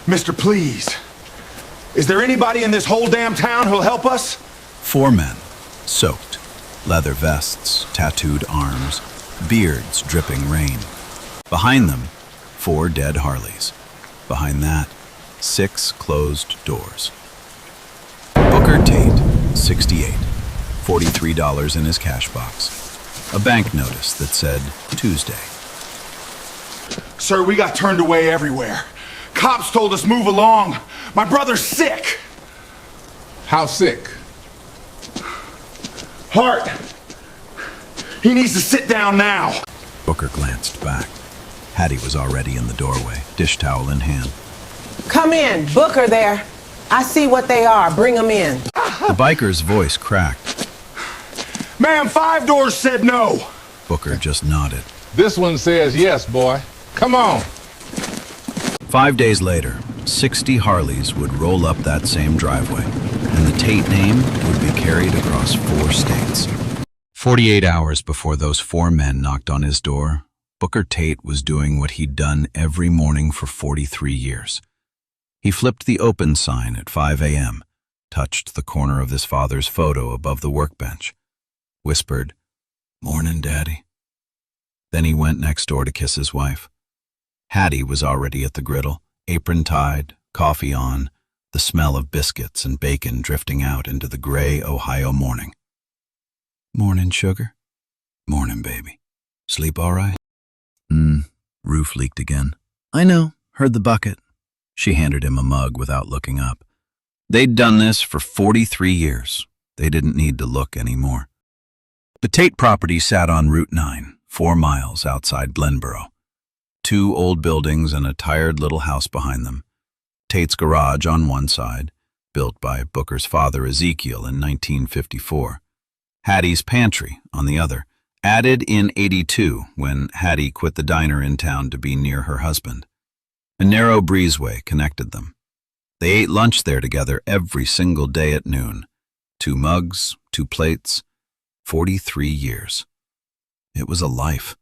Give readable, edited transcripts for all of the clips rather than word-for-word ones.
Mister, please. Is there anybody in this whole damn town who'll help us? 4 men, soaked, leather vests, tattooed arms, beards dripping rain. Behind them, 4 dead Harleys. Behind that, 6 closed doors. Booker Tate, 68, $43 in his cash box. A bank notice that said Tuesday. Sir, we got turned away everywhere. Cops told us move along. My brother's sick. How sick? Heart. He needs to sit down now. Booker glanced back. Hattie was already in the doorway, dish towel in hand. Come in, Booker there. I see what they are. Bring them in. The biker's voice cracked. Ma'am, 5 doors said no. Booker just nodded. This one says yes, boy. Come on. 5 days later, 60 Harleys would roll up that same driveway, and the Tate name would be carried across 4 states. 48 hours before those 4 men knocked on his door, Booker Tate was doing what he'd done every morning for 43 years. He flipped the open sign at 5 a.m., touched the corner of his father's photo above the workbench, whispered, "Mornin', Daddy." Then he went next door to kiss his wife. Hattie was already at the griddle, apron tied, coffee on, the smell of biscuits and bacon drifting out into the gray Ohio morning. "Morning, sugar." "Morning, baby. Sleep all right?" Roof leaked again. "I know. Heard the bucket." She handed him a mug without looking up. They'd done this for 43 years. They didn't need to look anymore. The Tate property sat on Route 9, 4 miles outside Glenboro. 2 old buildings and a tired little house behind them. Tate's garage on one side, built by Booker's father Ezekiel in 1954. Hattie's pantry on the other, added in '82 when Hattie quit the diner in town to be near her husband. A narrow breezeway connected them. They ate lunch there together every single day at noon. 2 mugs, 2 plates, 43 years. It was a life.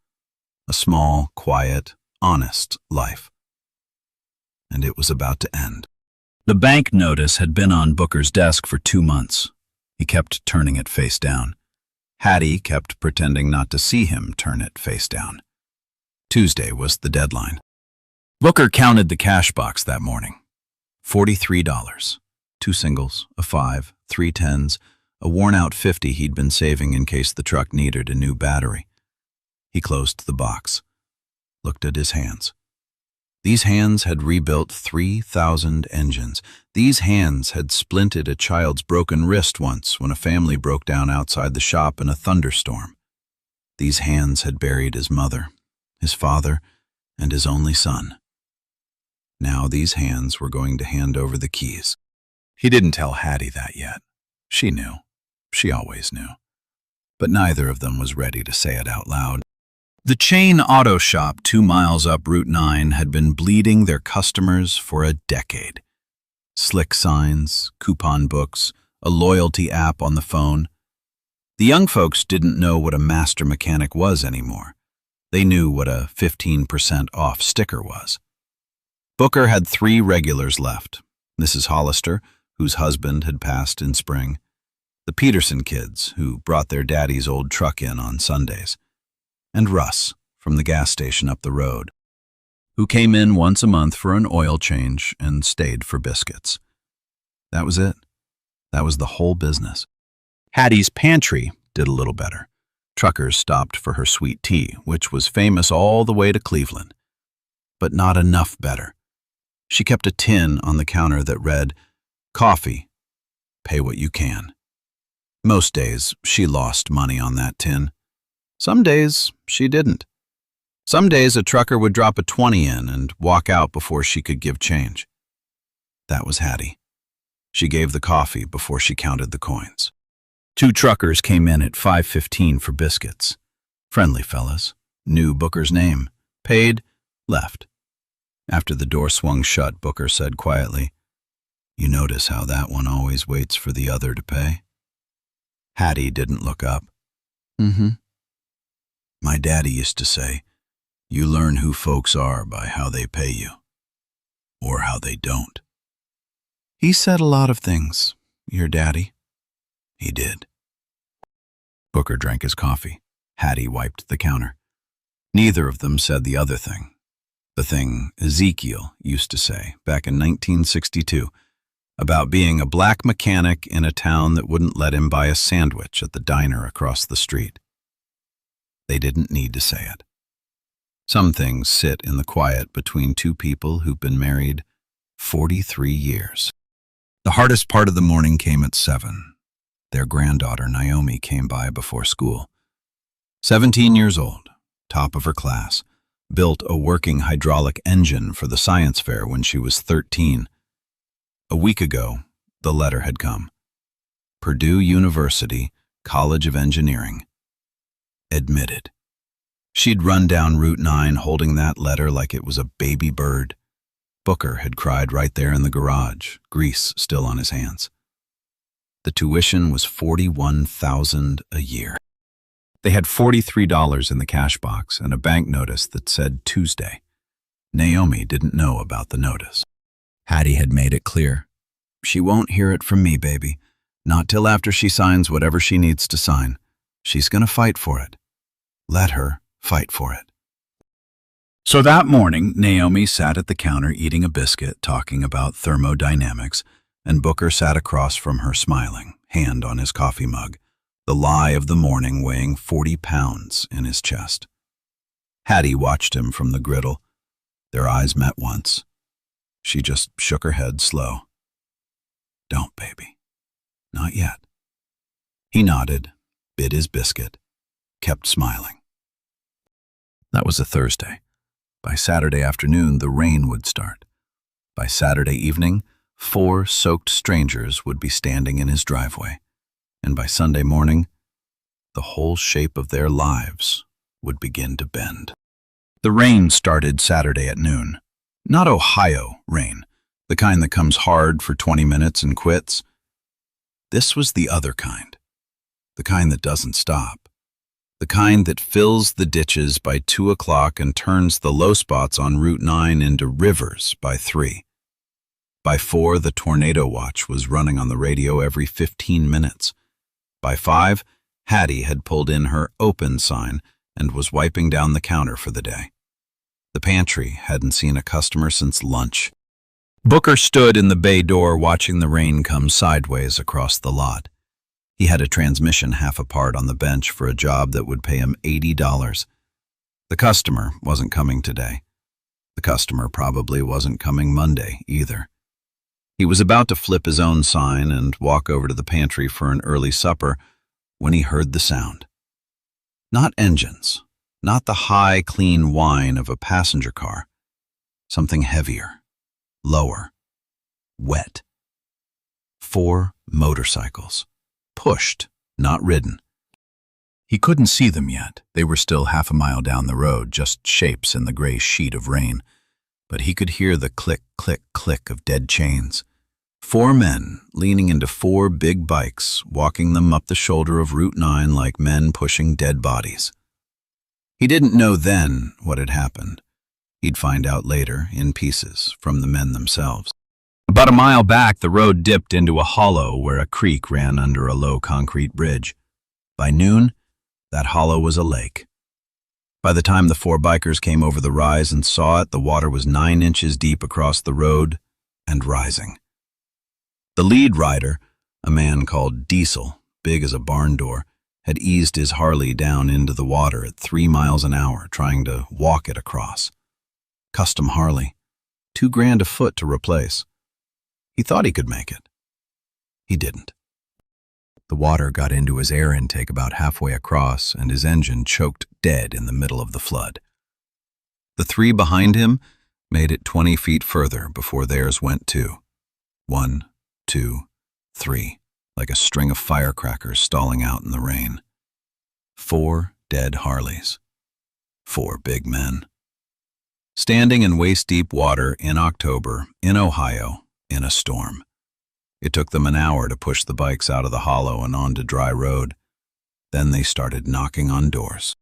A small, quiet, honest life. And it was about to end. The bank notice had been on Booker's desk for 2 months. He kept turning it face down. Hattie kept pretending not to see him turn it face down. Tuesday was the deadline. Booker counted the cash box that morning. $43. 2 singles, a 5, 3 tens, a worn-out 50 he'd been saving in case the truck needed a new battery. He closed the box, looked at his hands. These hands had rebuilt 3,000 engines. These hands had splinted a child's broken wrist once when a family broke down outside the shop in a thunderstorm. These hands had buried his mother, his father, and his only son. Now these hands were going to hand over the keys. He didn't tell Hattie that yet. She knew. She always knew. But neither of them was ready to say it out loud. The chain auto shop 2 miles up Route 9 had been bleeding their customers for a decade. Slick signs, coupon books, a loyalty app on the phone. The young folks didn't know what a master mechanic was anymore. They knew what a 15% off sticker was. Booker had 3 regulars left. Mrs. Hollister, whose husband had passed in spring. The Peterson kids, who brought their daddy's old truck in on Sundays. And Russ, from the gas station up the road, who came in once a month for an oil change and stayed for biscuits. That was it. That was the whole business. Hattie's pantry did a little better. Truckers stopped for her sweet tea, which was famous all the way to Cleveland. But not enough better. She kept a tin on the counter that read, "Coffee, pay what you can." Most days, she lost money on that tin. Some days, she didn't. Some days, a trucker would drop a 20 in and walk out before she could give change. That was Hattie. She gave the coffee before she counted the coins. 2 truckers came in at 5:15 for biscuits. Friendly fellas, knew Booker's name, paid, left. After the door swung shut, Booker said quietly, "You notice how that one always waits for the other to pay?" Hattie didn't look up. My daddy used to say, "You learn who folks are by how they pay you." or how they don't. He said a lot of things, your daddy. He did. Booker drank his coffee. Hattie wiped the counter. Neither of them said the other thing. The thing Ezekiel used to say back in 1962 about being a black mechanic in a town that wouldn't let him buy a sandwich at the diner across the street. They didn't need to say it. Some things sit in the quiet between two people who've been married 43 years. The hardest part of the morning came at 7. Their granddaughter, Naomi, came by before school. 17 years old, top of her class, built a working hydraulic engine for the science fair when she was 13. A week ago, the letter had come. Purdue University, College of Engineering. Admitted. She'd run down Route 9 holding that letter like it was a baby bird. Booker had cried right there in the garage, grease still on his hands. The tuition was $41,000 a year. They had $43 in the cash box and a bank notice that said Tuesday. Naomi didn't know about the notice. Hattie had made it clear. She won't hear it from me, baby. Not till after she signs whatever she needs to sign. She's gonna fight for it. Let her fight for it. So that morning, Naomi sat at the counter eating a biscuit, talking about thermodynamics, and Booker sat across from her smiling, hand on his coffee mug, the lie of the morning weighing 40 pounds in his chest. Hattie watched him from the griddle. Their eyes met once. She just shook her head slow. Don't, baby. Not yet. He nodded, bit his biscuit, kept smiling. That was a Thursday. By Saturday afternoon, the rain would start. By Saturday evening, 4 soaked strangers would be standing in his driveway. And by Sunday morning, the whole shape of their lives would begin to bend. The rain started Saturday at noon. Not Ohio rain, the kind that comes hard for 20 minutes and quits. This was the other kind, the kind that doesn't stop. The kind that fills the ditches by 2 o'clock and turns the low spots on Route 9 into rivers by 3. By 4, the tornado watch was running on the radio every 15 minutes. By 5, Hattie had pulled in her open sign and was wiping down the counter for the day. The pantry hadn't seen a customer since lunch. Booker stood in the bay door watching the rain come sideways across the lot. He had a transmission half apart on the bench for a job that would pay him $80. The customer wasn't coming today. The customer probably wasn't coming Monday either. He was about to flip his own sign and walk over to the pantry for an early supper when he heard the sound. Not engines, not the high, clean whine of a passenger car. Something heavier, lower, wet. 4 motorcycles. Pushed, not ridden. He couldn't see them yet. They were still half a mile down the road, just shapes in the gray sheet of rain. But he could hear the click, click, click of dead chains. 4 men leaning into 4 big bikes, walking them up the shoulder of Route 9 like men pushing dead bodies. He didn't know then what had happened. He'd find out later, in pieces, from the men themselves. About a mile back, the road dipped into a hollow where a creek ran under a low concrete bridge. By noon, that hollow was a lake. By the time the 4 bikers came over the rise and saw it, the water was 9 inches deep across the road and rising. The lead rider, a man called Diesel, big as a barn door, had eased his Harley down into the water at 3 miles an hour, trying to walk it across. Custom Harley, $2,000 a foot to replace. He thought he could make it. He didn't. The water got into his air intake about halfway across, and his engine choked dead in the middle of the flood. The 3 behind him made it 20 feet further before theirs went too. 1, 2, 3, like a string of firecrackers stalling out in the rain. 4 dead Harleys. 4 big men. Standing in waist-deep water in October, in Ohio, in a storm. It took them an hour to push the bikes out of the hollow and onto dry road. Then they started knocking on doors.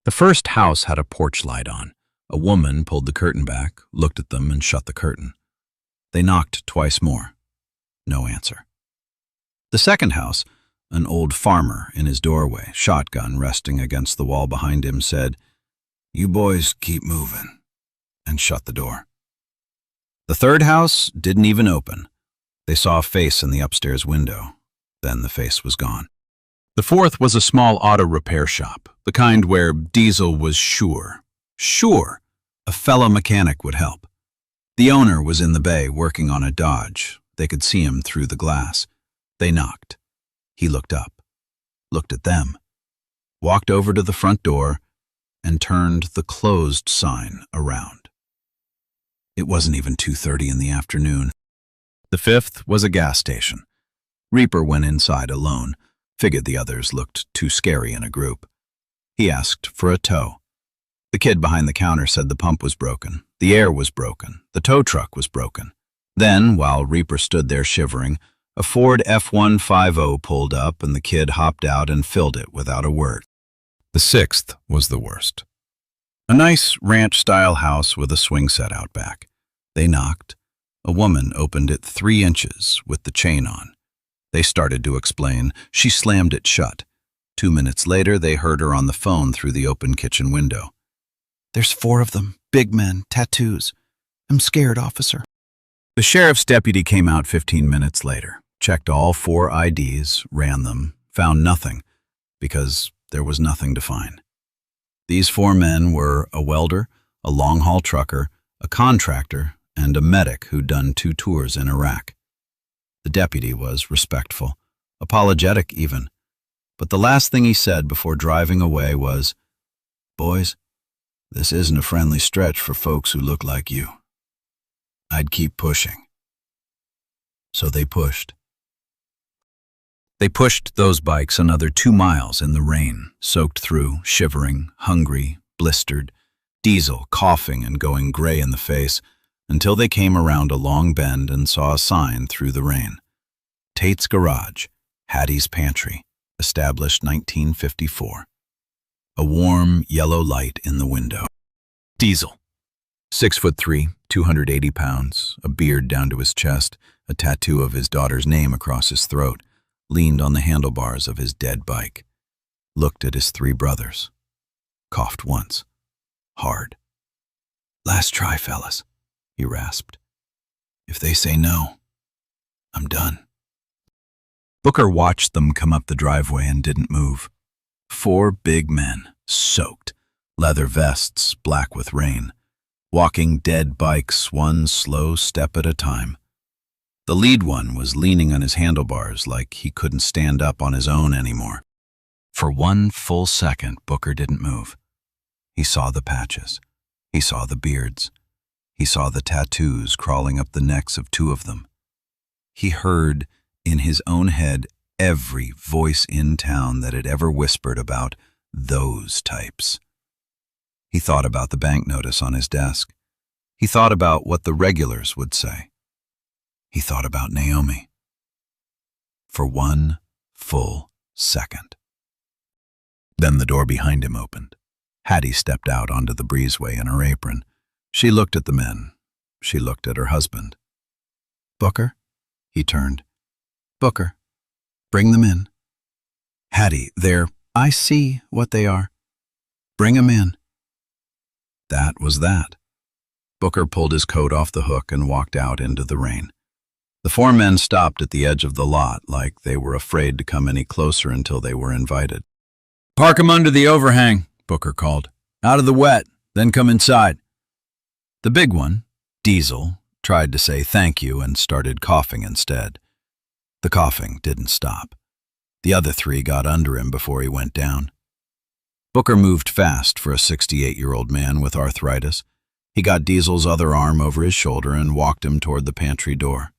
The first house had a porch light on. A woman pulled the curtain back, looked at them, and shut the curtain. They knocked twice more. No answer. The second house, an old farmer in his doorway, shotgun resting against the wall behind him, said, "You boys keep moving," and shut the door. The third house didn't even open. They saw a face in the upstairs window. Then the face was gone. The fourth was a small auto repair shop, the kind where Diesel was sure a fellow mechanic would help. The owner was in the bay working on a Dodge. They could see him through the glass. They knocked. He looked up, looked at them, walked over to the front door, and turned the closed sign around. It wasn't even 2:30 in the afternoon. The fifth was a gas station. Reaper went inside alone, figured the others looked too scary in a group. He asked for a tow. The kid behind the counter said the pump was broken, the air was broken, the tow truck was broken. Then, while Reaper stood there shivering, a Ford F-150 pulled up and the kid hopped out and filled it without a word. The sixth was the worst. A nice ranch-style house with a swing set out back. They knocked. A woman opened it 3 inches with the chain on. They started to explain. She slammed it shut. 2 minutes later, they heard her on the phone through the open kitchen window. "There's 4 of them, big men, tattoos. I'm scared, officer." The sheriff's deputy came out 15 minutes later, checked all 4 IDs, ran them, found nothing, because there was nothing to find. These 4 men were a welder, a long-haul trucker, a contractor, and a medic who'd done 2 tours in Iraq. The deputy was respectful, apologetic even, but the last thing he said before driving away was, "Boys, this isn't a friendly stretch for folks who look like you. I'd keep pushing." So they pushed. They pushed those bikes another 2 miles in the rain, soaked through, shivering, hungry, blistered, Diesel coughing and going gray in the face, until they came around a long bend and saw a sign through the rain. Tate's Garage, Hattie's Pantry, established 1954. A warm yellow light in the window. Diesel, 6'3", 280 pounds, a beard down to his chest, a tattoo of his daughter's name across his throat, leaned on the handlebars of his dead bike, looked at his 3 brothers, coughed once, hard. "Last try, fellas," he rasped. "If they say no, I'm done." Booker watched them come up the driveway and didn't move. 4 big men, soaked, leather vests black with rain, walking dead bikes 1 slow step at a time. The lead one was leaning on his handlebars like he couldn't stand up on his own anymore. For 1 full second, Booker didn't move. He saw the patches. He saw the beards. He saw the tattoos crawling up the necks of 2 of them. He heard, in his own head, every voice in town that had ever whispered about those types. He thought about the bank notice on his desk. He thought about what the regulars would say. He thought about Naomi. For 1 full second. Then the door behind him opened. Hattie stepped out onto the breezeway in her apron. She looked at the men. She looked at her husband. "Booker?" He turned. "Booker, bring them in." "Hattie, I see what they are. Bring 'em in." That was that. Booker pulled his coat off the hook and walked out into the rain. The 4 men stopped at the edge of the lot like they were afraid to come any closer until they were invited. "Park 'em under the overhang," Booker called. "Out of the wet, then come inside." The big one, Diesel, tried to say thank you and started coughing instead. The coughing didn't stop. The other 3 got under him before he went down. Booker moved fast for a 68-year-old man with arthritis. He got Diesel's other arm over his shoulder and walked him toward the pantry door.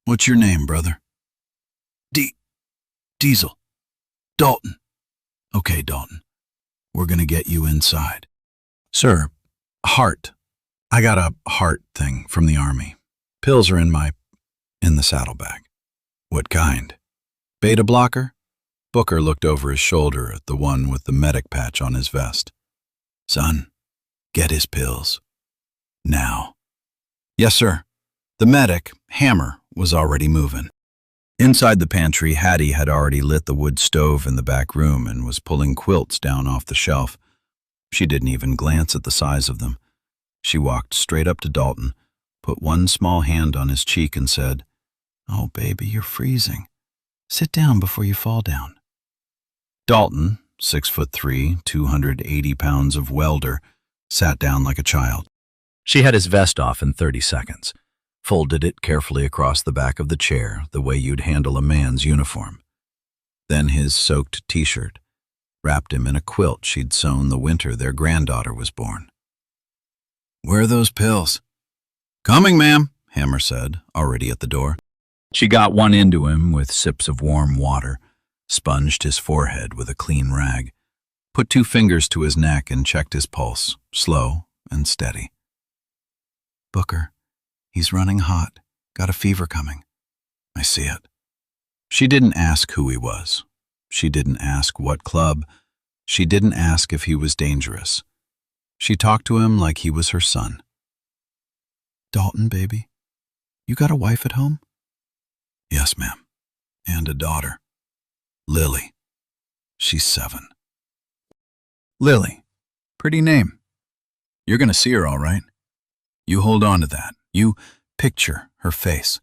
"What's your name, brother?" Diesel. Dalton." "Okay, Dalton. We're gonna get you inside." "Sir, heart. I got a heart thing from the army. Pills are in the saddlebag." "What kind? Beta blocker?" Booker looked over his shoulder at the one with the medic patch on his vest. "Son, get his pills. Now." "Yes, sir." The medic, Hammer, was already moving. Inside the pantry, Hattie had already lit the wood stove in the back room and was pulling quilts down off the shelf. She didn't even glance at the size of them. She walked straight up to Dalton, put one small hand on his cheek and said, "Oh, baby, you're freezing. Sit down before you fall down." Dalton, 6'3", 280 pounds of welder, sat down like a child. She had his vest off in 30 seconds, folded it carefully across the back of the chair the way you'd handle a man's uniform. Then his soaked t-shirt, wrapped him in a quilt she'd sewn the winter their granddaughter was born. "Where are those pills?" "Coming, ma'am," Hammer said, already at the door. She got one into him with sips of warm water, sponged his forehead with a clean rag, put 2 fingers to his neck and checked his pulse, slow and steady. "Booker, he's running hot. Got a fever coming." "I see it." She didn't ask who he was. She didn't ask what club. She didn't ask if he was dangerous. She talked to him like he was her son. "Dalton, baby, you got a wife at home?" "Yes, ma'am. And a daughter. Lily. She's 7. "Lily. Pretty name. You're gonna see her, all right. You hold on to that. You picture her face."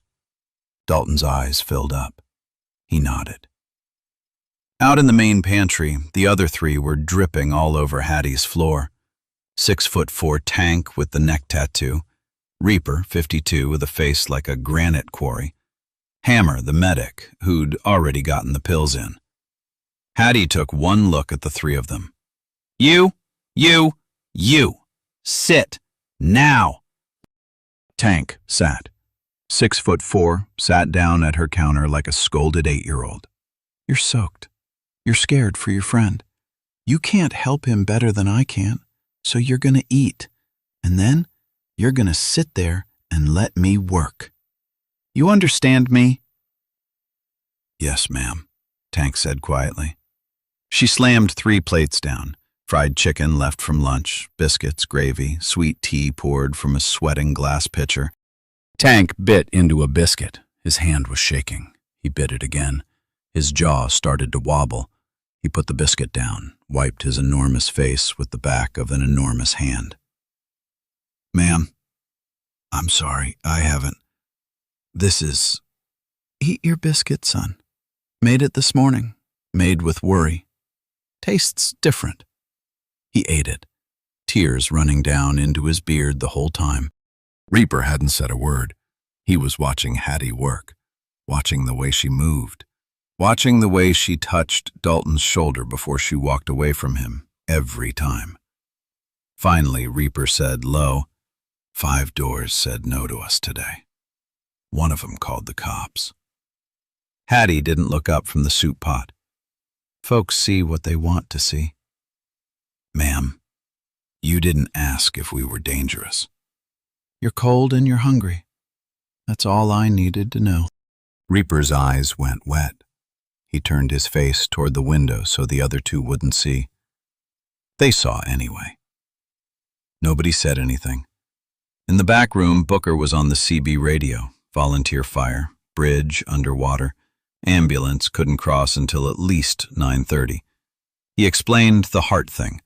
Dalton's eyes filled up. He nodded. Out in the main pantry, the other 3 were dripping all over Hattie's floor. 6'4" Tank with the neck tattoo, Reaper, 52, with a face like a granite quarry, Hammer, the medic, who'd already gotten the pills in. Hattie took one look at the 3 of them. You, sit, now." Tank sat. 6'4", sat down at her counter like a scolded 8-year-old. "You're soaked. You're scared for your friend. You can't help him better than I can, so you're gonna eat, and then you're gonna sit there and let me work. You understand me?" "Yes, ma'am," Tank said quietly. She slammed 3 plates down, fried chicken left from lunch, biscuits, gravy, sweet tea poured from a sweating glass pitcher. Tank bit into a biscuit. His hand was shaking. He bit it again. His jaw started to wobble. He put the biscuit down, wiped his enormous face with the back of an enormous hand. "Ma'am, I'm sorry, I haven't. This is..." "Eat your biscuit, son. Made it this morning. Made with worry. Tastes different." He ate it, tears running down into his beard the whole time. Reaper hadn't said a word. He was watching Hattie work, watching the way she moved, watching the way she touched Dalton's shoulder before she walked away from him, every time. Finally, Reaper said low, 5 doors said no to us today. One of them called the cops." Hattie didn't look up from the soup pot. Folks see what they want to see. "Ma'am, you didn't ask if we were dangerous. You're cold and you're hungry. That's all I needed to know." Reaper's eyes went wet. He turned his face toward the window so the other 2 wouldn't see. They saw anyway. Nobody said anything. In the back room, Booker was on the CB radio. Volunteer fire, bridge underwater, ambulance couldn't cross until at least 9:30. He explained the heart thing.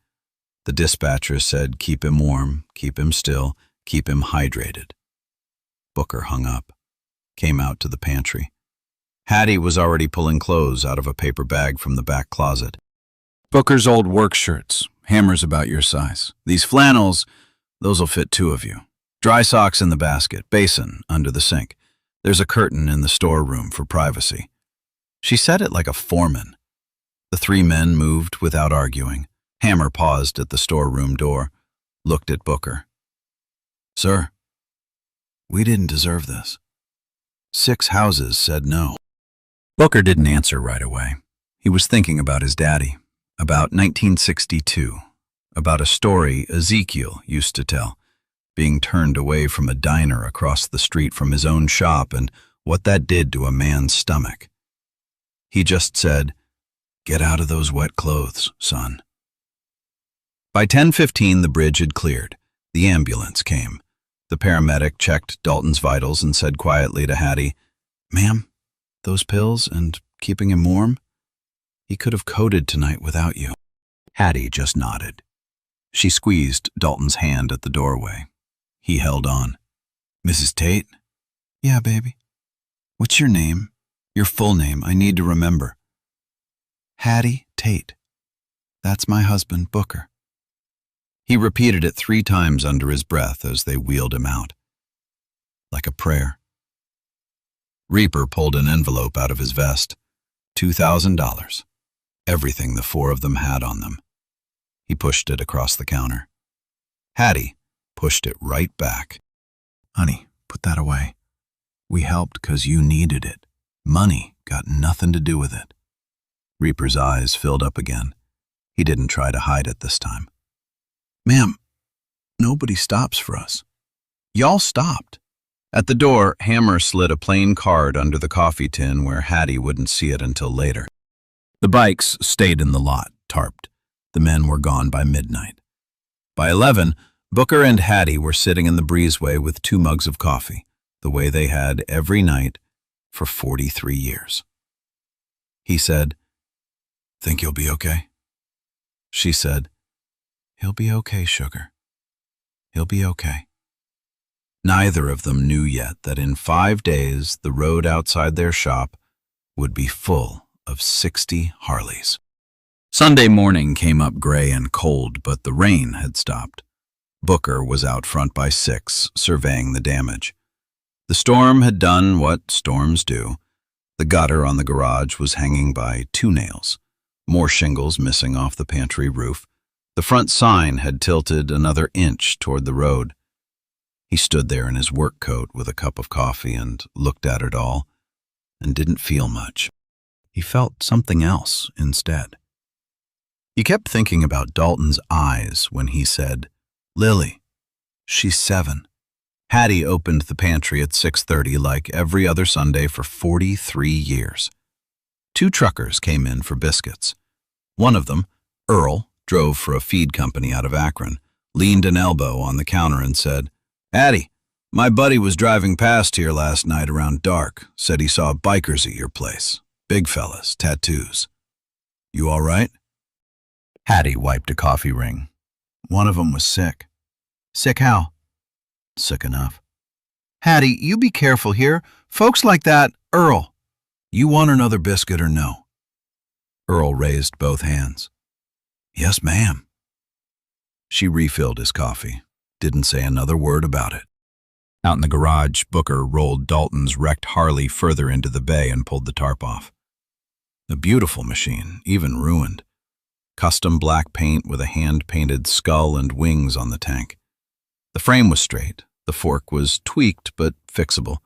The dispatcher said keep him warm, keep him still, keep him hydrated. Booker hung up, came out to the pantry. Hattie was already pulling clothes out of a paper bag from the back closet. "Booker's old work shirts, Hammer's about your size. These flannels, those'll fit 2 of you. Dry socks in the basket, basin under the sink. There's a curtain in the storeroom for privacy." She said it like a foreman. The 3 men moved without arguing. Hammer paused at the storeroom door, looked at Booker. "Sir, we didn't deserve this. 6 houses said no." Booker didn't answer right away. He was thinking about his daddy, about 1962, about a story Ezekiel used to tell, being turned away from a diner across the street from his own shop and what that did to a man's stomach. He just said, "Get out of those wet clothes, son." By 10:15, the bridge had cleared. The ambulance came. The paramedic checked Dalton's vitals and said quietly to Hattie, "Ma'am, those pills and keeping him warm? He could have coded tonight without you." Hattie just nodded. She squeezed Dalton's hand at the doorway. He held on. "Mrs. Tate?" "Yeah, baby." "What's your name? Your full name, I need to remember." "Hattie Tate. That's my husband, Booker." He repeated it 3 times under his breath as they wheeled him out. Like a prayer. Reaper pulled an envelope out of his vest. $2,000. Everything the 4 of them had on them. He pushed it across the counter. Hattie pushed it right back. "Honey, put that away. We helped 'cause you needed it. Money got nothing to do with it." Reaper's eyes filled up again. He didn't try to hide it this time. "Ma'am, nobody stops for us. Y'all stopped." At the door, Hammer slid a plain card under the coffee tin where Hattie wouldn't see it until later. The bikes stayed in the lot, tarped. The men were gone by midnight. By 11, Booker and Hattie were sitting in the breezeway with 2 mugs of coffee, the way they had every night for 43 years. He said, "Think you'll be okay?" She said, "He'll be okay, sugar. He'll be okay." Neither of them knew yet that in 5 days the road outside their shop would be full of 60 Harleys. Sunday morning came up gray and cold, but the rain had stopped. Booker was out front by 6, surveying the damage. The storm had done what storms do. The gutter on the garage was hanging by 2 nails, more shingles missing off the pantry roof. The front sign had tilted another inch toward the road. He stood there in his work coat with a cup of coffee and looked at it all, and didn't feel much. He felt something else instead. He kept thinking about Dalton's eyes when he said, "Lily, she's 7. Hattie opened the pantry at 6:30 like every other Sunday for 43 years. 2 truckers came in for biscuits. One of them, Earl, drove for a feed company out of Akron, leaned an elbow on the counter and said, "Hattie, my buddy was driving past here last night around dark, said he saw bikers at your place. Big fellas, tattoos. You all right?" Hattie wiped a coffee ring. "One of them was sick." "Sick how?" "Sick enough." "Hattie, you be careful here. Folks like that, Earl. You want another biscuit or no?" Earl raised both hands. "Yes, ma'am." She refilled his coffee, didn't say another word about it. Out in the garage, Booker rolled Dalton's wrecked Harley further into the bay and pulled the tarp off. A beautiful machine, even ruined. Custom black paint with a hand-painted skull and wings on the tank. The frame was straight, the fork was tweaked but fixable.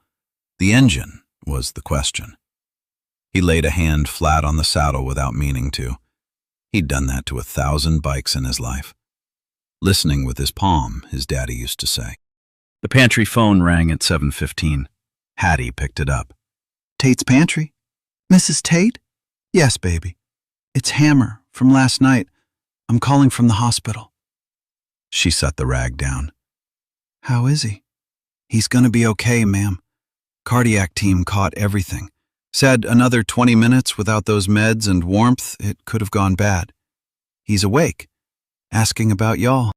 The engine was the question. He laid a hand flat on the saddle without meaning to. He'd done that to 1,000 bikes in his life. Listening with his palm, his daddy used to say. The pantry phone rang at 7:15. Hattie picked it up. "Tate's pantry? Mrs. Tate?" "Yes, baby. It's Hammer from last night. I'm calling from the hospital." She set the rag down. "How is he?" "He's gonna be okay, ma'am. Cardiac team caught everything. Said another 20 minutes without those meds and warmth, it could have gone bad. He's awake, asking about y'all."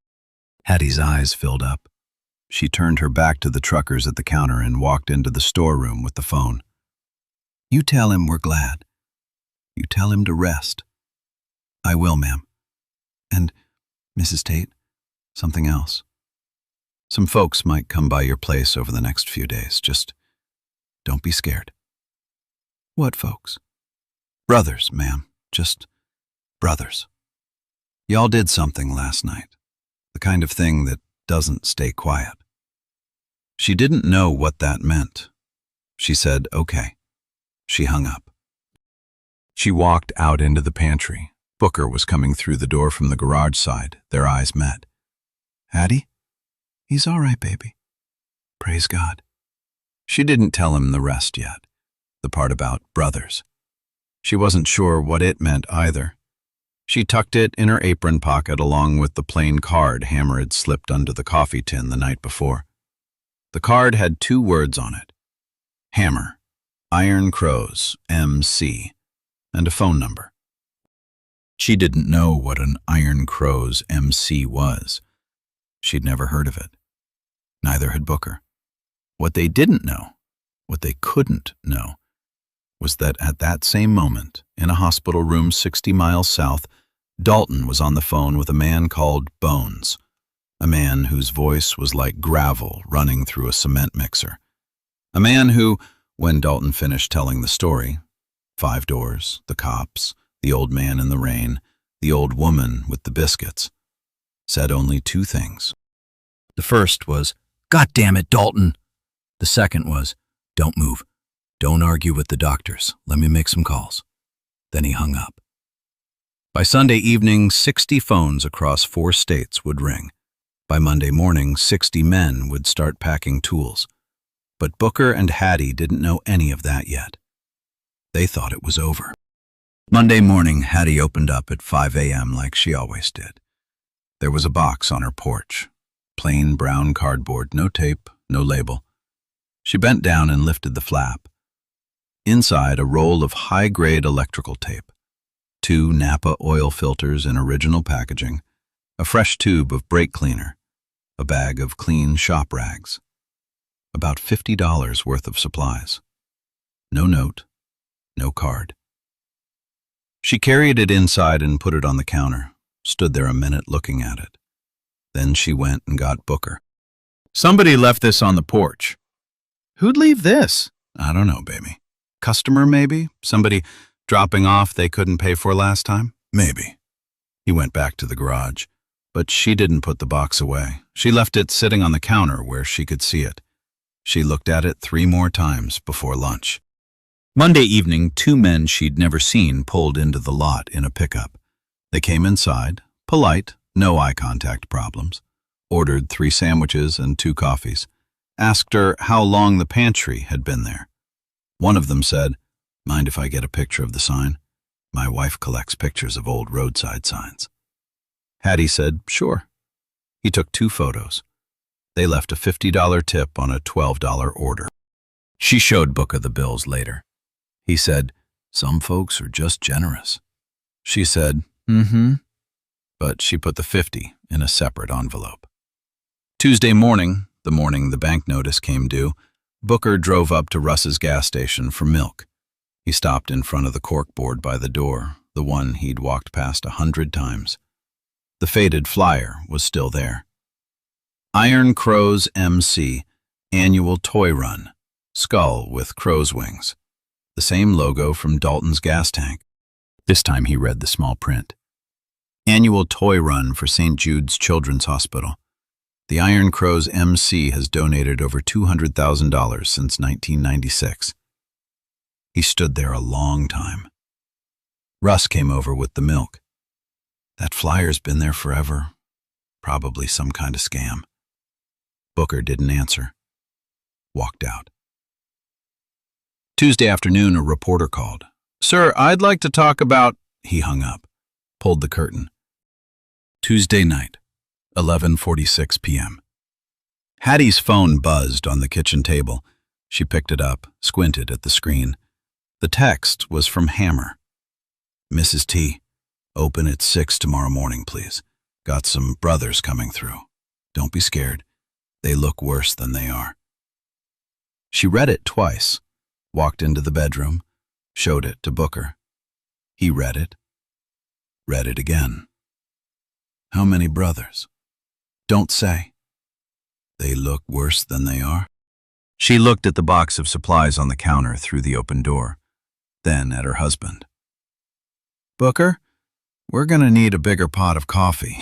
Hattie's eyes filled up. She turned her back to the truckers at the counter and walked into the storeroom with the phone. "You tell him we're glad. You tell him to rest." "I will, ma'am. And, Mrs. Tate, something else. Some folks might come by your place over the next few days. Just don't be scared." "What folks?" "Brothers, ma'am. Just brothers. Y'all did something last night. The kind of thing that doesn't stay quiet." She didn't know what that meant. She said, "Okay." She hung up. She walked out into the pantry. Booker was coming through the door from the garage side. Their eyes met. "Hattie? He's all right, baby. Praise God." She didn't tell him the rest yet, the part about brothers. She wasn't sure what it meant either. She tucked it in her apron pocket along with the plain card Hammer had slipped under the coffee tin the night before. The card had 2 words on it: Hammer, Iron Crows, MC, and a phone number. She didn't know what an Iron Crows MC was. She'd never heard of it. Neither had Booker. What they didn't know, what they couldn't know, was that at that same moment, in a hospital room 60 miles south, Dalton was on the phone with a man called Bones, a man whose voice was like gravel running through a cement mixer. A man who, when Dalton finished telling the story, 5 doors, the cops, the old man in the rain, the old woman with the biscuits, said only 2 things. The first was, "God damn it, Dalton." The second was, "Don't move. Don't argue with the doctors. Let me make some calls." Then he hung up. By Sunday evening, 60 phones across 4 states would ring. By Monday morning, 60 men would start packing tools. But Booker and Hattie didn't know any of that yet. They thought it was over. Monday morning, Hattie opened up at 5 a.m. like she always did. There was a box on her porch. Plain brown cardboard, no tape, no label. She bent down and lifted the flap. Inside, a roll of high-grade electrical tape, 2 Napa oil filters in original packaging, a fresh tube of brake cleaner, a bag of clean shop rags. About $50 worth of supplies. No note, no card. She carried it inside and put it on the counter, stood there a minute looking at it. Then she went and got Booker. "Somebody left this on the porch." "Who'd leave this?" "I don't know, baby. Customer, maybe? Somebody dropping off they couldn't pay for last time? Maybe." He went back to the garage, but she didn't put the box away. She left it sitting on the counter where she could see it. She looked at it 3 more times before lunch. Monday evening, 2 men she'd never seen pulled into the lot in a pickup. They came inside, polite, no eye contact problems, ordered 3 sandwiches and 2 coffees, asked her how long the pantry had been there. One of them said, "Mind if I get a picture of the sign? My wife collects pictures of old roadside signs." Hattie said, "Sure." He took 2 photos. They left a $50 tip on a $12 order. She showed Booker the bills later. He said, "Some folks are just generous." She said, "Mm-hmm." But she put the 50 in a separate envelope. Tuesday morning, the morning the bank notice came due, Booker drove up to Russ's gas station for milk. He stopped in front of the corkboard by the door, the one he'd walked past 100 times. The faded flyer was still there. Iron Crows MC, Annual Toy Run, skull with crow's wings. The same logo from Dalton's gas tank. This time he read the small print. Annual Toy Run for St. Jude's Children's Hospital. The Iron Crows MC has donated over $200,000 since 1996. He stood there a long time. Russ came over with the milk. "That flyer's been there forever. Probably some kind of scam." Booker didn't answer. Walked out. Tuesday afternoon, a reporter called. "Sir, I'd like to talk about—" He hung up, pulled the curtain. Tuesday night, 11:46 p.m. Hattie's phone buzzed on the kitchen table. She picked it up, squinted at the screen. The text was from Hammer. "Mrs. T, open at 6 tomorrow morning, please. Got some brothers coming through. Don't be scared. They look worse than they are." She read it twice, walked into the bedroom, showed it to Booker. He read it again. "How many brothers?" "Don't say." "They look worse than they are?" She looked at the box of supplies on the counter through the open door, then at her husband. "Booker, we're gonna need a bigger pot of coffee."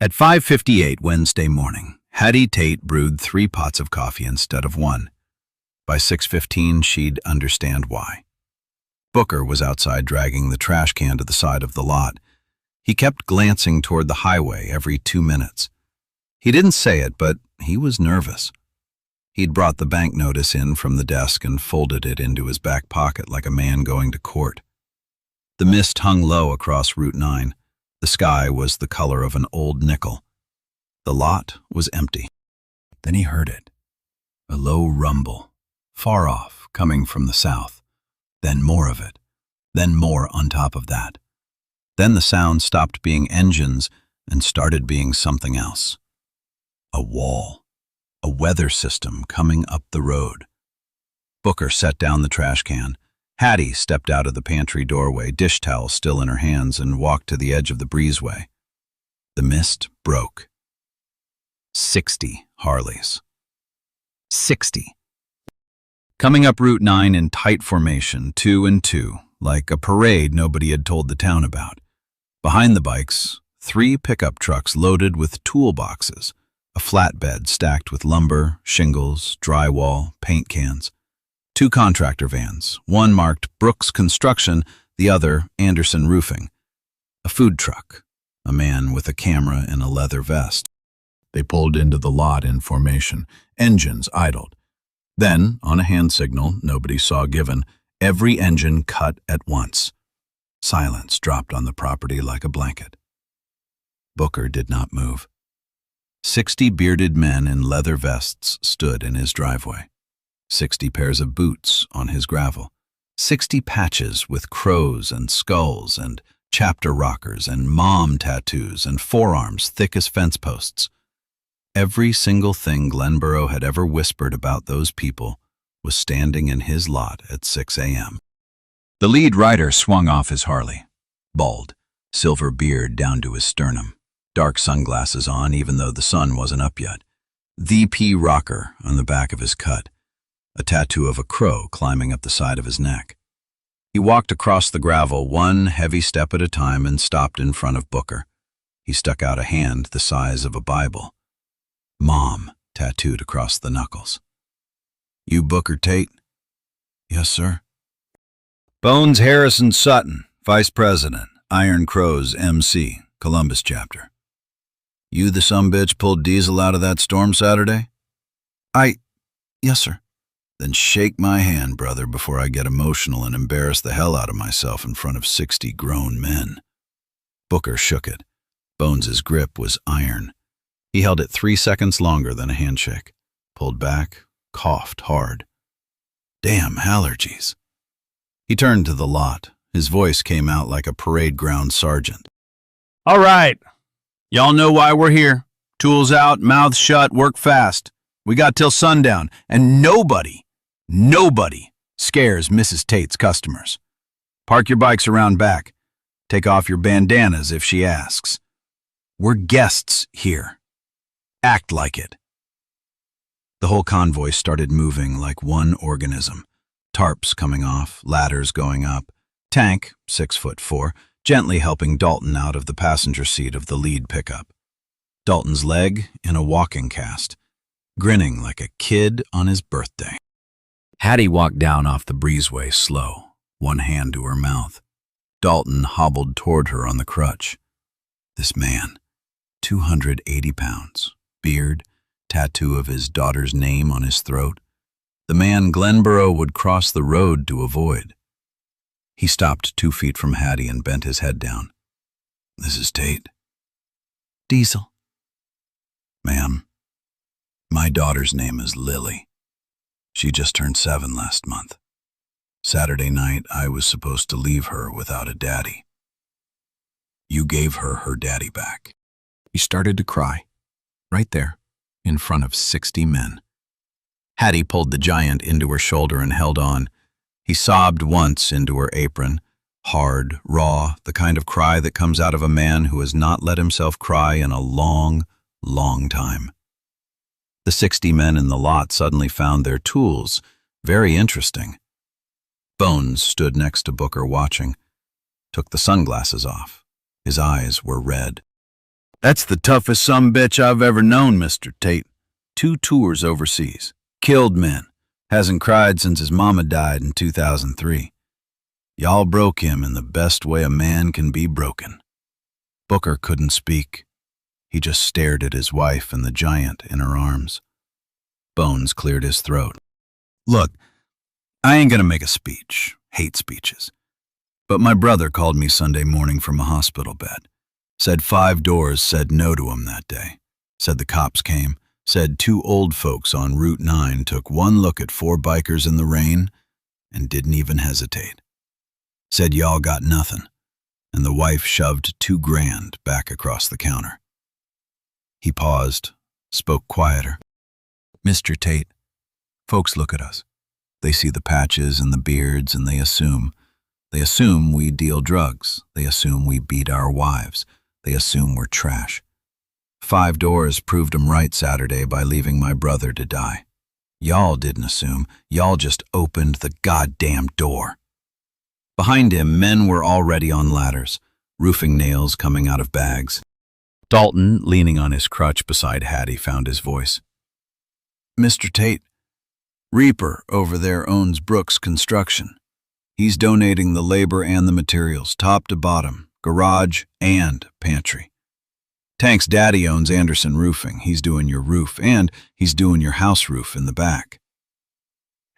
At 5:58 Wednesday morning, Hattie Tate brewed 3 pots of coffee instead of 1. By 6:15, she'd understand why. Booker was outside dragging the trash can to the side of the lot. He kept glancing toward the highway every 2 minutes. He didn't say it, but he was nervous. He'd brought the bank notice in from the desk and folded it into his back pocket like a man going to court. The mist hung low across Route 9. The sky was the color of an old nickel. The lot was empty. Then he heard it. A low rumble, far off, coming from the south. Then more of it. Then more on top of that. Then the sound stopped being engines and started being something else. A wall. A weather system coming up the road. Booker set down the trash can. Hattie stepped out of the pantry doorway, dish towel still in her hands, and walked to the edge of the breezeway. The mist broke. 60 Harleys. 60. Coming up Route 9 in tight formation, 2 and 2, like a parade nobody had told the town about. Behind the bikes, 3 pickup trucks loaded with toolboxes, a flatbed stacked with lumber, shingles, drywall, paint cans. 2 contractor vans, one marked Brooks Construction, the other Anderson Roofing. A food truck, a man with a camera in a leather vest. They pulled into the lot in formation, engines idled. Then, on a hand signal nobody saw given, every engine cut at once. Silence dropped on the property like a blanket. Booker did not move. 60 bearded men in leather vests stood in his driveway. 60 pairs of boots on his gravel. 60 patches with crows and skulls and chapter rockers and mom tattoos and forearms thick as fence posts. Every single thing Glenboro had ever whispered about those people was standing in his lot at 6 a.m. The lead rider swung off his Harley. Bald, silver beard down to his sternum, dark sunglasses on even though the sun wasn't up yet. The P rocker on the back of his cut, a tattoo of a crow climbing up the side of his neck. He walked across the gravel one heavy step at a time and stopped in front of Booker. He stuck out a hand the size of a Bible. Mom tattooed across the knuckles. "You Booker Tate?" "Yes, sir." "Bones Harrison Sutton, Vice President, Iron Crows, MC, Columbus Chapter. You the sumbitch pulled Diesel out of that storm Saturday?" "Yes, sir." "Then shake my hand, brother, before I get emotional and embarrass the hell out of myself in front of 60 grown men." Booker shook it. Bones's grip was iron. He held it 3 seconds longer than a handshake, pulled back, coughed hard. Damn allergies. He turned to the lot. His voice came out like a parade ground sergeant. "All right. Y'all know why we're here. Tools out, mouths shut, work fast. We got till sundown, and nobody scares Mrs. Tate's customers. Park your bikes around back. Take off your bandanas if she asks. We're guests here. Act like it." The whole convoy started moving like one organism. Tarps coming off, ladders going up. Tank, 6'4", gently helping Dalton out of the passenger seat of the lead pickup. Dalton's leg in a walking cast, grinning like a kid on his birthday. Hattie walked down off the breezeway slow, one hand to her mouth. Dalton hobbled toward her on the crutch. This man, 280 pounds, beard, tattoo of his daughter's name on his throat. The man Glenboro would cross the road to avoid. He stopped 2 feet from Hattie and bent his head down. "This is Tate." "Diesel." "Ma'am, my daughter's name is Lily. She just turned 7 last month. Saturday night, I was supposed to leave her without a daddy. You gave her her daddy back." He started to cry, right there, in front of 60 men. Hattie pulled the giant into her shoulder and held on. He sobbed once into her apron, hard, raw, the kind of cry that comes out of a man who has not let himself cry in a long, long time. The 60 men in the lot suddenly found their tools very interesting. Bones stood next to Booker watching, took the sunglasses off. His eyes were red. "That's the toughest sumbitch I've ever known, Mr. Tate. 2 tours overseas. Killed men. Hasn't cried since his mama died in 2003. Y'all broke him in the best way a man can be broken." Booker couldn't speak. He just stared at his wife and the giant in her arms. Bones cleared his throat. "Look, I ain't gonna make a speech. Hate speeches. But my brother called me Sunday morning from a hospital bed. Said 5 doors said no to him that day. Said the cops came, said two old folks on Route 9 took one look at four bikers in the rain and didn't even hesitate. Said y'all got nothing, and the wife shoved $2,000 back across the counter. He paused, spoke quieter. Mr. Tate, folks look at us. They see the patches and the beards and they assume we deal drugs. They assume we beat our wives. They assume we're trash. 5 doors proved 'em right Saturday by leaving my brother to die. Y'all didn't assume. Y'all just opened the goddamn door. Behind him, men were already on ladders, roofing nails coming out of bags. Dalton, leaning on his crutch beside Hattie, found his voice. Mr. Tate, Reaper over there owns Brooks Construction. He's donating the labor and the materials, top to bottom, garage and pantry. Tank's daddy owns Anderson Roofing. He's doing your roof, and he's doing your house roof in the back.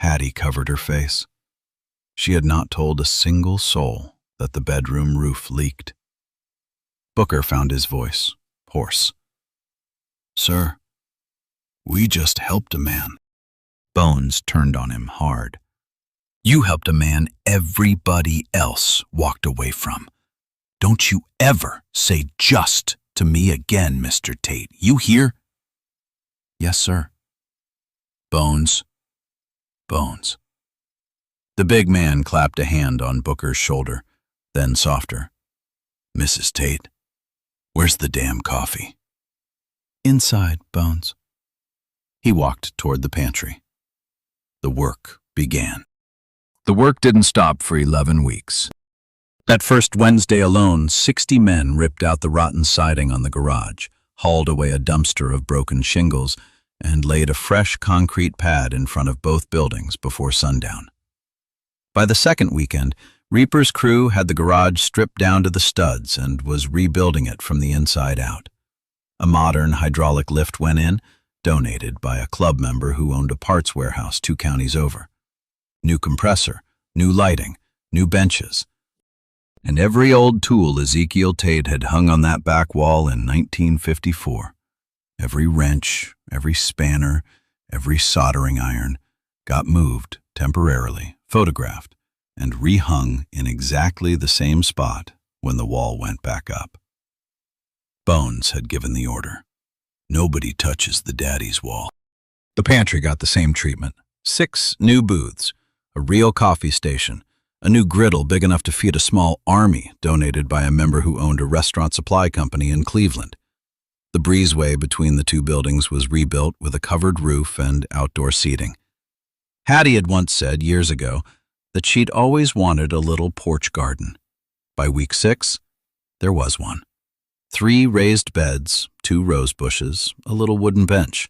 Hattie covered her face. She had not told a single soul that the bedroom roof leaked. Booker found his voice, hoarse. Sir, we just helped a man. Bones turned on him hard. You helped a man everybody else walked away from. Don't you ever say just to me again, Mr. Tate. You hear? Yes, sir. Bones. Bones. The big man clapped a hand on Booker's shoulder, then softer. Mrs. Tate, where's the damn coffee? Inside, Bones. He walked toward the pantry. The work began. The work didn't stop for 11 weeks. That first Wednesday alone, 60 men ripped out the rotten siding on the garage, hauled away a dumpster of broken shingles, and laid a fresh concrete pad in front of both buildings before sundown. By the second weekend, Reaper's crew had the garage stripped down to the studs and was rebuilding it from the inside out. A modern hydraulic lift went in, donated by a club member who owned a parts warehouse 2 counties over. New compressor, new lighting, new benches, and every old tool Ezekiel Tate had hung on that back wall in 1954. Every wrench, every spanner, every soldering iron got moved temporarily, photographed, and rehung in exactly the same spot when the wall went back up. Bones had given the order. Nobody touches the daddy's wall. The pantry got the same treatment. 6 new booths, a real coffee station, a new griddle big enough to feed a small army donated by a member who owned a restaurant supply company in Cleveland. The breezeway between the 2 buildings was rebuilt with a covered roof and outdoor seating. Hattie had once said years ago that she'd always wanted a little porch garden. By week 6, there was one. 3 raised beds, 2 rose bushes, a little wooden bench.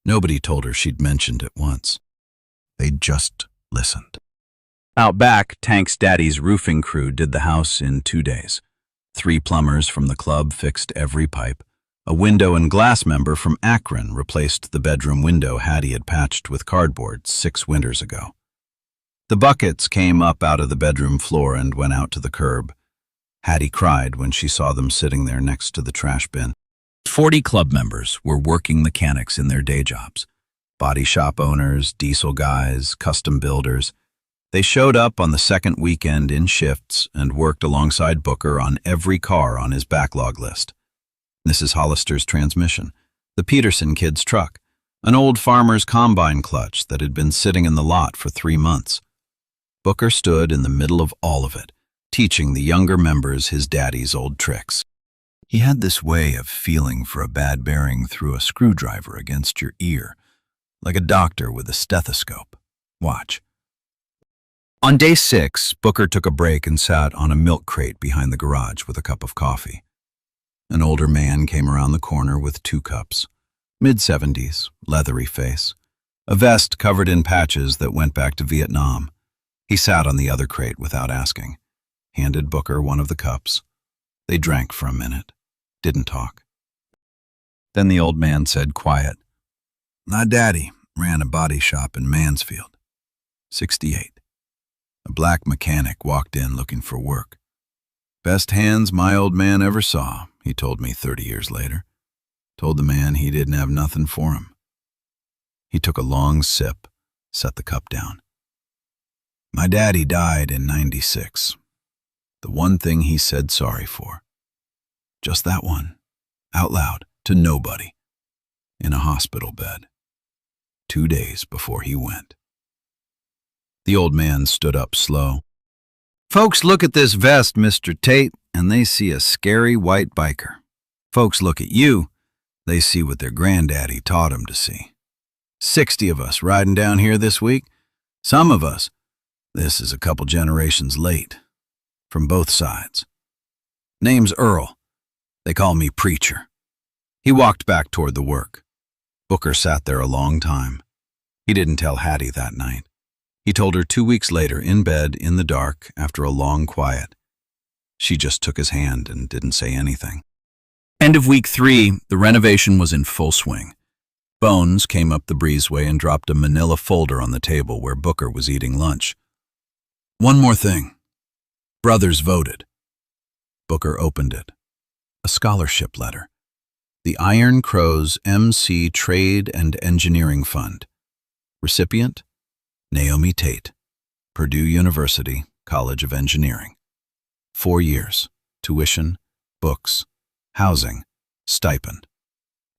Nobody told her she'd mentioned it once. They'd just listened. Out back, Tank's daddy's roofing crew did the house in 2 days. 3 plumbers from the club fixed every pipe. A window and glass member from Akron replaced the bedroom window Hattie had patched with cardboard 6 winters ago. The buckets came up out of the bedroom floor and went out to the curb. Hattie cried when she saw them sitting there next to the trash bin. 40 club members were working mechanics in their day jobs. Body shop owners, diesel guys, custom builders. They showed up on the second weekend in shifts and worked alongside Booker on every car on his backlog list. Mrs. Hollister's transmission, the Peterson kid's truck, an old farmer's combine clutch that had been sitting in the lot for 3 months. Booker stood in the middle of all of it, teaching the younger members his daddy's old tricks. He had this way of feeling for a bad bearing through a screwdriver against your ear, like a doctor with a stethoscope. Watch. On day 6, Booker took a break and sat on a milk crate behind the garage with a cup of coffee. An older man came around the corner with 2 cups. Mid-70s, leathery face. A vest covered in patches that went back to Vietnam. He sat on the other crate without asking. Handed Booker one of the cups. They drank for a minute. Didn't talk. Then the old man said quiet, "My daddy ran a body shop in Mansfield. 68. A black mechanic walked in looking for work. Best hands my old man ever saw, he told me 30 years later. told the man he didn't have nothing for him. He took a long sip, set the cup down. My daddy died in '96. The one thing he said sorry for. Just that one, out loud, to nobody, in a hospital bed, 2 days before he went. The old man stood up slow. Folks look at this vest, Mr. Tate, and they see a scary white biker. Folks look at you, they see what their granddaddy taught them to see. 60 of us riding down here this week. Some of us, this is a couple generations late, from both sides. Name's Earl. They call me Preacher. He walked back toward the work. Booker sat there a long time. He didn't tell Hattie that night. He told her 2 weeks later, in bed, in the dark, after a long quiet. She just took his hand and didn't say anything. End of week 3, the renovation was in full swing. Bones came up the breezeway and dropped a manila folder on the table where Booker was eating lunch. One more thing. Brothers voted. Booker opened it. A scholarship letter. The Iron Crows MC Trade and Engineering Fund. Recipient, Naomi Tate, Purdue University, College of Engineering. 4 years, tuition, books, housing, stipend.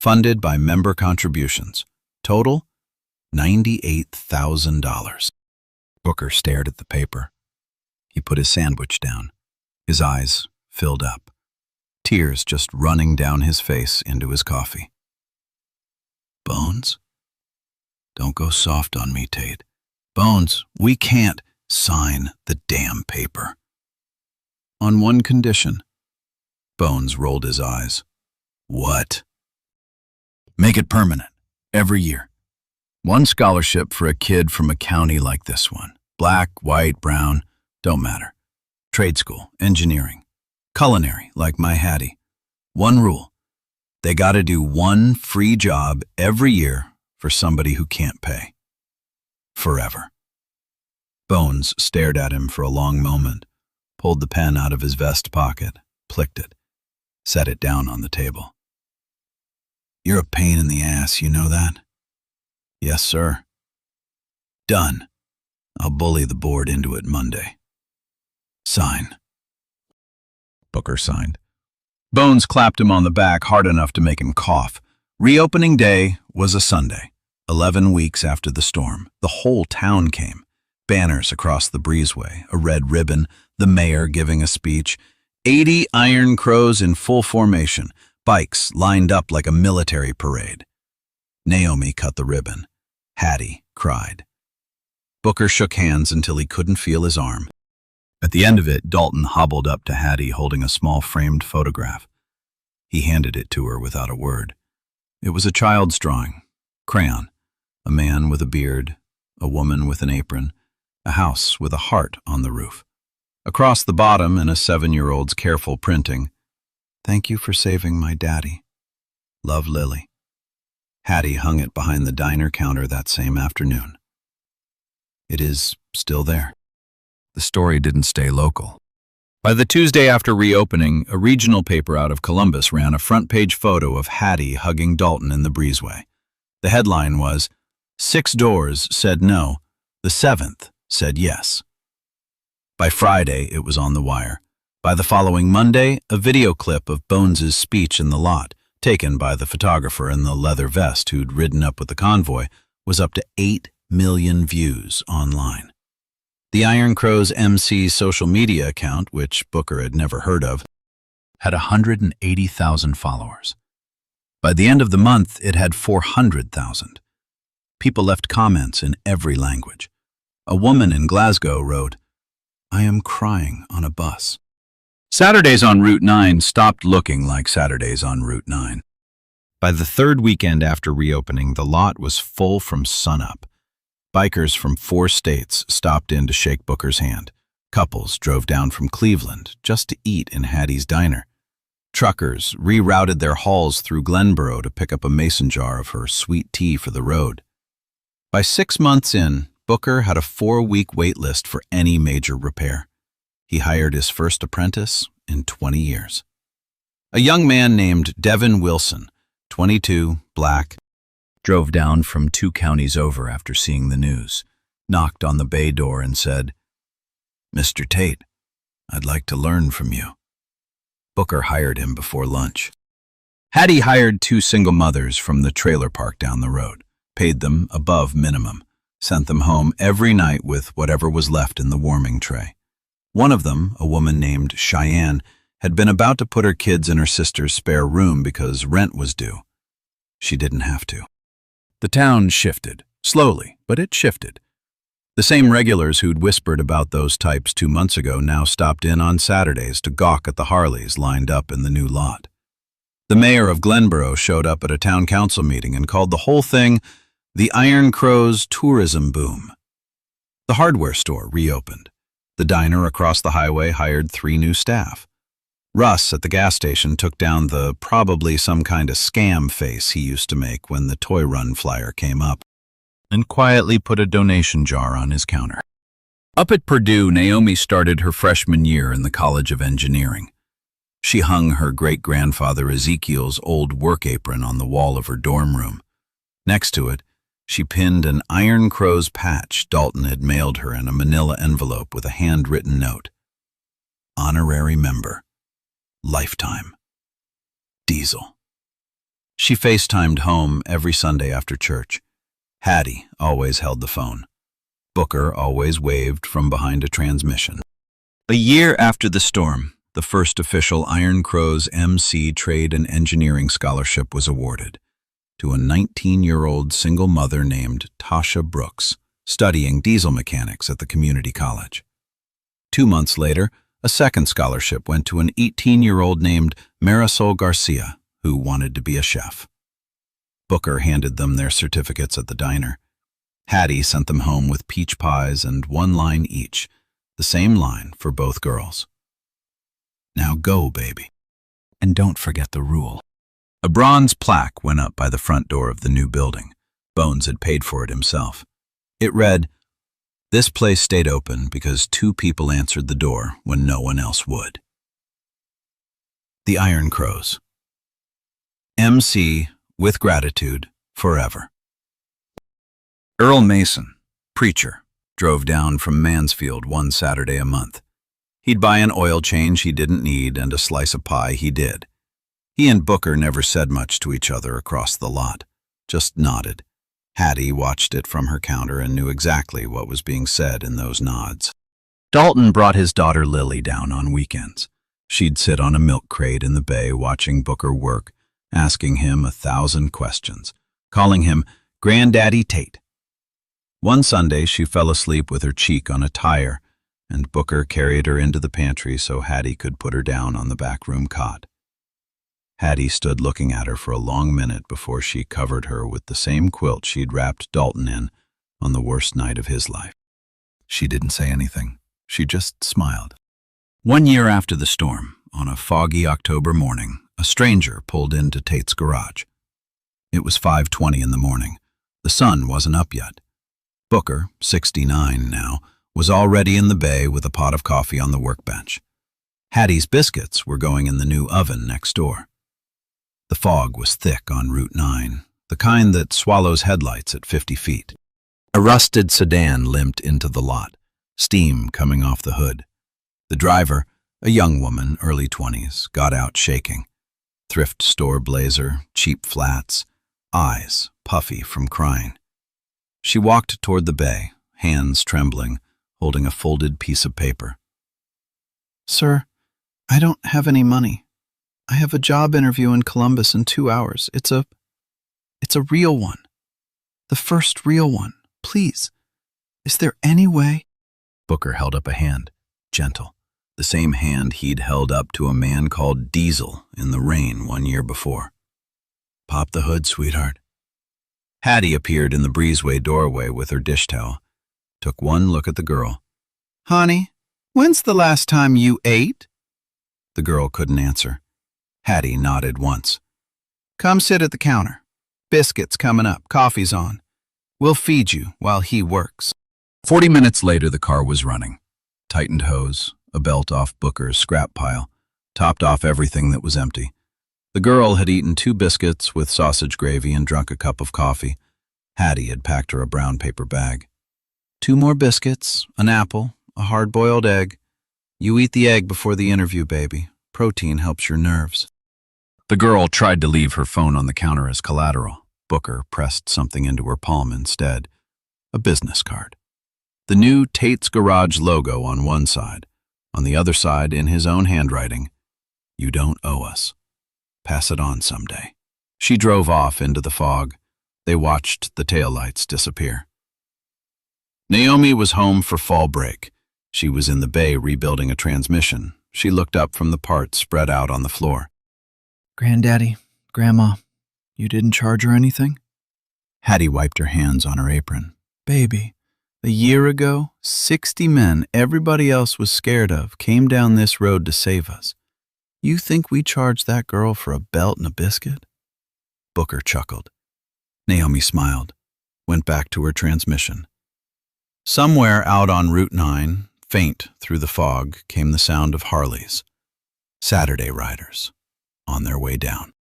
Funded by member contributions. Total, $98,000. Booker stared at the paper. He put his sandwich down. His eyes filled up. Tears just running down his face into his coffee. Bones? Don't go soft on me, Tate. Bones, we can't sign the damn paper. On one condition. Bones rolled his eyes. What? Make it permanent, every year. One scholarship for a kid from a county like this one. Black, white, brown, don't matter. Trade school, engineering, culinary, like my Hattie. One rule. They gotta do one free job every year for somebody who can't pay. Forever. Bones stared at him for a long moment, pulled the pen out of his vest pocket, plicked it, set it down on the table. You're a pain in the ass, you know that? Yes, sir. Done. I'll bully the board into it Monday. Sign. Booker signed. Bones clapped him on the back hard enough to make him cough. Reopening day was a Sunday. 11 weeks after the storm, the whole town came. Banners across the breezeway, a red ribbon, the mayor giving a speech, 80 Iron Crows in full formation, bikes lined up like a military parade. Naomi cut the ribbon. Hattie cried. Booker shook hands until he couldn't feel his arm. At the end of it, Dalton hobbled up to Hattie holding a small framed photograph. He handed it to her without a word. It was a child's drawing, crayon, a man with a beard, a woman with an apron, a house with a heart on the roof. Across the bottom, in a 7-year-old's careful printing, "Thank you for saving my daddy. Love, Lily." Hattie hung it behind the diner counter that same afternoon. It is still there. The story didn't stay local. By the Tuesday after reopening, a regional paper out of Columbus ran a front-page photo of Hattie hugging Dalton in the breezeway. The headline was, 6 doors said no, the 7th said yes. By Friday, it was on the wire. By the following Monday, a video clip of Bones's speech in the lot, taken by the photographer in the leather vest who'd ridden up with the convoy, was up to 8 million views online. The Iron Crows MC social media account, which Booker had never heard of, had 180,000 followers. By the end of the month, it had 400,000. People left comments in every language. A woman in Glasgow wrote, "I am crying on a bus." Saturdays on Route 9 stopped looking like Saturdays on Route 9. By the 3rd weekend after reopening, the lot was full from sunup. Bikers from 4 states stopped in to shake Booker's hand. Couples drove down from Cleveland just to eat in Hattie's diner. Truckers rerouted their hauls through Glenboro to pick up a mason jar of her sweet tea for the road. By 6 months in, Booker had a 4-week wait list for any major repair. He hired his first apprentice in 20 years. A young man named Devin Wilson 22, black, drove down from 2 counties over after seeing the news, knocked on the bay door and said, "Mr. Tate, I'd like to learn from you." Booker hired him before lunch. Hattie hired 2 single mothers from the trailer park down the road, paid them above minimum, sent them home every night with whatever was left in the warming tray. One of them, a woman named Cheyenne, had been about to put her kids in her sister's spare room because rent was due. She didn't have to. The town shifted, slowly, but it shifted. The same regulars who'd whispered about those types 2 months ago now stopped in on Saturdays to gawk at the Harleys lined up in the new lot. The mayor of Glenboro showed up at a town council meeting and called the whole thing the Iron Crow's tourism boom. The hardware store reopened. The diner across the highway hired 3 new staff. Russ at the gas station took down the probably some kind of scam face he used to make when the toy run flyer came up, and quietly put a donation jar on his counter. Up at Purdue, Naomi started her freshman year in the College of Engineering. She hung her great-grandfather Ezekiel's old work apron on the wall of her dorm room. Next to it, she pinned an Iron Crow's patch Dalton had mailed her in a manila envelope with a handwritten note. Honorary member. Lifetime. Diesel. She FaceTimed home every Sunday after church. Hattie always held the phone. Booker always waved from behind a transmission. A year after the storm, the first official Iron Crow's MC Trade and Engineering Scholarship was awarded to a 19-year-old single mother named Tasha Brooks, studying diesel mechanics at the community college. 2 months later, a second scholarship went to an 18-year-old named Marisol Garcia, who wanted to be a chef. Booker handed them their certificates at the diner. Hattie sent them home with peach pies and 1 line each, the same line for both girls. Now go, baby. And don't forget the rule. A bronze plaque went up by the front door of the new building. Bones had paid for it himself. It read, "This place stayed open because 2 people answered the door when no one else would." The Iron Crows. MC, with gratitude, forever. Earl Mason, preacher, drove down from Mansfield 1 Saturday a month. He'd buy an oil change he didn't need and a slice of pie he did. He and Booker never said much to each other across the lot, just nodded. Hattie watched it from her counter and knew exactly what was being said in those nods. Dalton brought his daughter Lily down on weekends. She'd sit on a milk crate in the bay watching Booker work, asking him 1,000 questions, calling him Granddaddy Tate. One Sunday she fell asleep with her cheek on a tire, and Booker carried her into the pantry so Hattie could put her down on the backroom cot. Hattie stood looking at her for a long minute before she covered her with the same quilt she'd wrapped Dalton in on the worst night of his life. She didn't say anything. She just smiled. 1 year after the storm, on a foggy October morning, a stranger pulled into Tate's garage. It was 5:20 in the morning. The sun wasn't up yet. Booker, 69 now, was already in the bay with a pot of coffee on the workbench. Hattie's biscuits were going in the new oven next door. The fog was thick on Route 9, the kind that swallows headlights at 50 feet. A rusted sedan limped into the lot, steam coming off the hood. The driver, a young woman, early 20s, got out shaking. Thrift store blazer, cheap flats, eyes puffy from crying. She walked toward the bay, hands trembling, holding a folded piece of paper. "Sir, I don't have any money. I have a job interview in Columbus in 2 hours. It's a real one. The first real one. Please. Is there any way?" Booker held up a hand, gentle, the same hand he'd held up to a man called Diesel in the rain 1 year before. "Pop the hood, sweetheart." Hattie appeared in the breezeway doorway with her dish towel, took one look at the girl. "Honey, when's the last time you ate?" The girl couldn't answer. Hattie nodded once. "Come sit at the counter. Biscuits coming up, coffee's on. We'll feed you while he works." 40 minutes later, the car was running. Tightened hose, a belt off Booker's scrap pile, topped off everything that was empty. The girl had eaten 2 biscuits with sausage gravy and drunk a cup of coffee. Hattie had packed her a brown paper bag. 2 more biscuits, an apple, a hard-boiled egg. You eat the egg before the interview, baby. Protein helps your nerves. The girl tried to leave her phone on the counter as collateral. Booker pressed something into her palm instead. A business card. The new Tate's Garage logo on one side. On the other side, in his own handwriting, "You don't owe us. Pass it on someday." She drove off into the fog. They watched the taillights disappear. Naomi was home for fall break. She was in the bay rebuilding a transmission. She looked up from the parts spread out on the floor. "Granddaddy, Grandma, you didn't charge her anything?" Hattie wiped her hands on her apron. "Baby, a year ago, 60 men everybody else was scared of came down this road to save us. You think we charged that girl for a belt and a biscuit?" Booker chuckled. Naomi smiled, went back to her transmission. Somewhere out on Route 9, faint through the fog, came the sound of Harleys. Saturday riders, on their way down.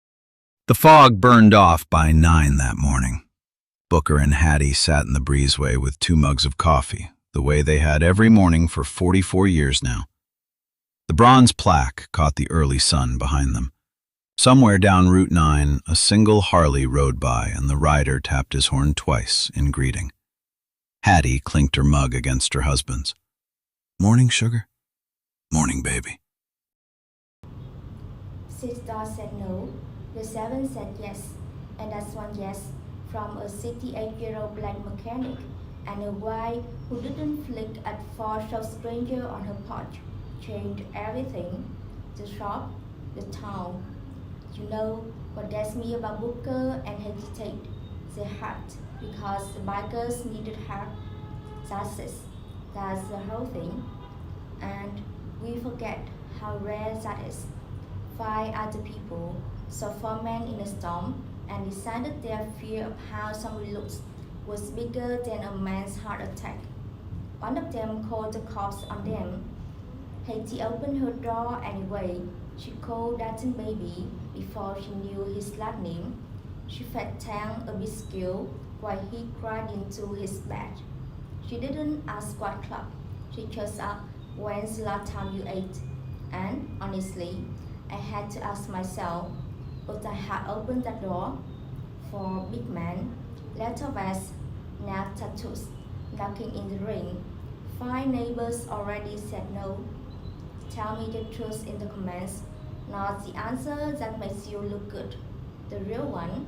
The fog burned off by 9 that morning. Booker and Hattie sat in the breezeway with 2 mugs of coffee, the way they had every morning for 44 years now. The bronze plaque caught the early sun behind them. Somewhere down Route 9, a single Harley rode by and the rider tapped his horn twice in greeting. Hattie clinked her mug against her husband's. "Morning, sugar." "Morning, baby." 6 dogs said no, the 7 said yes, and that's one yes from a 68-year-old black mechanic and a wife who didn't flick at 4 shop stranger on her porch. Changed everything. The shop, the town. You know what gets me about Booker and hesitate? They had, because the bikers needed help. That's it. That's the whole thing. And we forget how rare that is. 5 other people saw 4 men in a storm and decided their fear of how somebody looks was bigger than a man's heart attack. One of them called the cops on them. Haiti opened her door anyway. She called Dalton baby before she knew his last name. She fed Tang a biscuit while he cried into his bed. She didn't ask what club. She just asked, "When's the last time you ate?" And honestly, I had to ask myself, would I have opened that door? For big man, leather vest, nail tattoos, knocking in the ring. 5 neighbors already said no. Tell me the truth in the comments, not the answer that makes you look good. The real one.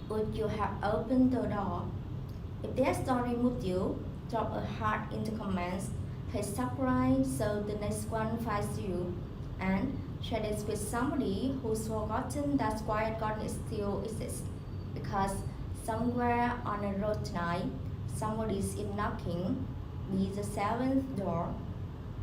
Would you have opened the door? If their story moved you, drop a heart in the comments, hit subscribe so the next one finds you, and share this with somebody who's forgotten that quiet garden still exists. Because somewhere on the road tonight, somebody's in knocking. Be the 7th door.